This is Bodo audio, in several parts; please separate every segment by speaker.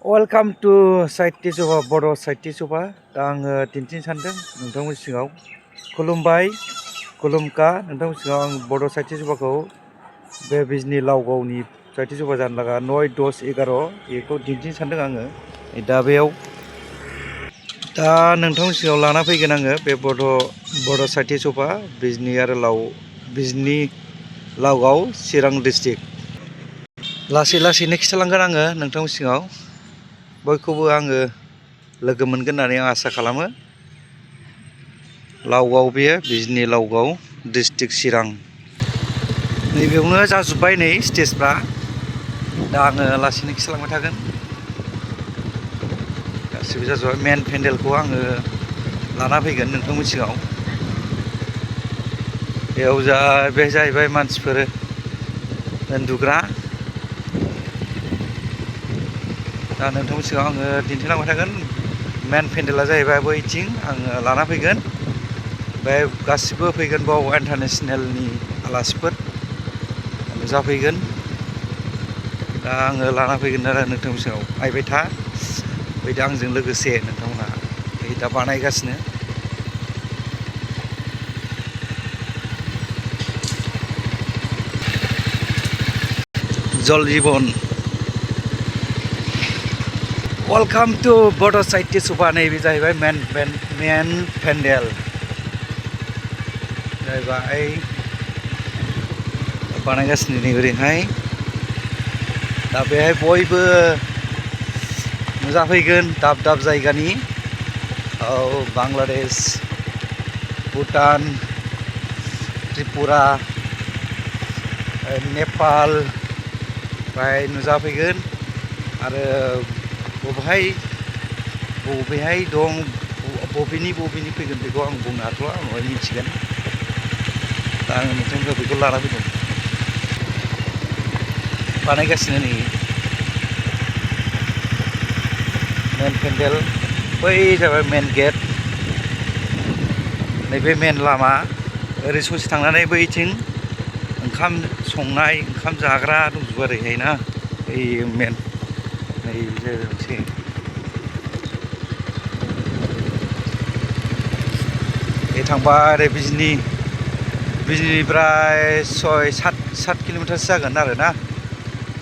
Speaker 1: वेलकाम टू साहित्य सभा बड' साहित्य सभा दा आङो दिन्थिनो सानदों नोंथांमोननि सिगाङाव खुलुमबाय खुलुमका नोंथांमोननि सिगाङाव आं बड' साहित्य सभाखौ बे बिजनि लावगावनि साहित्य सभा जानो लागा 9, 10, 11 बेखौ दिन्थिनो सानदों आङो दा बेयाव दा नोंथांमोननि सिगाङाव लाना फैगोन आङो बे बड' साहित्य सभा बिजनि आरो बिजनि लावगाव चिरां डिस्ट्रिक्ट लासै लासैनो खिथालांगोन आङो नोंथांमोननि सिगाङाव बयखौबो आङो लोगो मोनगोन होननानै आं आसा खालामो। लावगाव बेयो बिजनि लावगाव डिस्ट्रिक्ट चिरां नैबेयावनो जाजोब्बाय नै स्टेजफ्रा दा आङो लासैनो खिथालांबाय थागोन गासिबो जाजोब्बाय मेन पेन्डेलखौ आङो लाना फैगोन नोंथांमोननि सिगाङाव बेयाव बे जाहैबाय मानसिफोर उन्दुग्रा दा नोंथांमोननि सिगाङाव आङो दिन्थिलांबाय थागोन मेन पेन्डेला जाहैबाय बैथिं आङो लाना फैगोन बे गासिबो फैगोन बाव इन्टारनेसनेलनि आलासिफोर नुजाफैगोन दा आङो लाना फैगोन आरो नोंथांमोननि सिगाङाव नायबाय था फैदो आंजों लोगोसे नोंथांमोनहा दा बानायगासिनो जल जीवन वेलकाम टू बड' साहित्य सभा नैबे जाहैबाय मेन पेन्डेल जाहैबाय बानायगासिनो नै ओरैहाय दा बेहाय बयबो नुजाफैगोन दाब दाब जायगानि बांलादेश भुटान त्रिपुरा नेपाल ओमफ्राय नुजाफैगोन आरो बबेहाय दं बबेनि फैगोन बेखौ आं बुंनो हाथ'ला आं मिथिगोन दा आङो नोंथांखौ बेखौ लाना फैदों बानायगासिनो नै मेन पेन्डेल बै जाबाय मेन गेट नैबे मेन लामा ओरै ससे थांनानै बैथिं ओंखाम संनाय ओंखाम जाग्रा दंजोबो ओरैहाय ना ओइ मेन नै मोनसे बे थांबा ओरै बिजनिनिफ्राय 6-7 किल'मिटारसो जागोन आरोना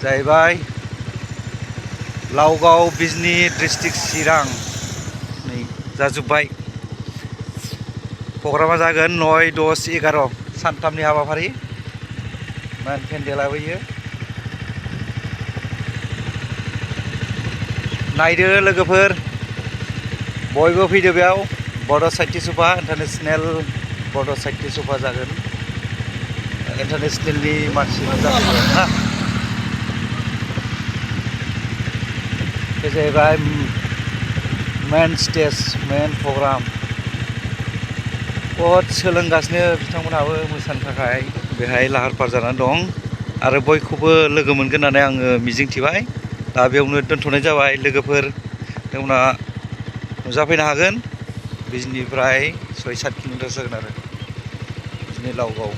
Speaker 1: जाहैबाय लावगाव बिजनि डिस्ट्रिक्ट चिरां नै जाजोब्बाय प्रग्रामा जागोन 9, 10, 11 सानथामनि हाबाफारि मेन पेन्डेला बैयो नायदो लोगोफोर बयबो फैदो बेयाव बड' साहित्य सभा इन्टारनेसनेल बड' साहित्य सभा जागोन इन्टारनेसनेलनि मानसि जागोन ना बे जाहैबाय मेन स्टेज मेन प्रग्राम बहुद सोलोंगासिनो बिथांमोनहाबो मोसानो थाखाय बेहाय लाहार फाहार जानानै दं आरो बयखौबो लोगो मोनगोन होननानै आङो मिजिंथिबाय दा बेयावनो दोनथ'नाय जाबाय लोगोफोर नोंथांमोना नुजाफैनो हागोन बिजनिनिफ्राय 6-7 किल'मिटार जागोन आरो बिजनि लावगाव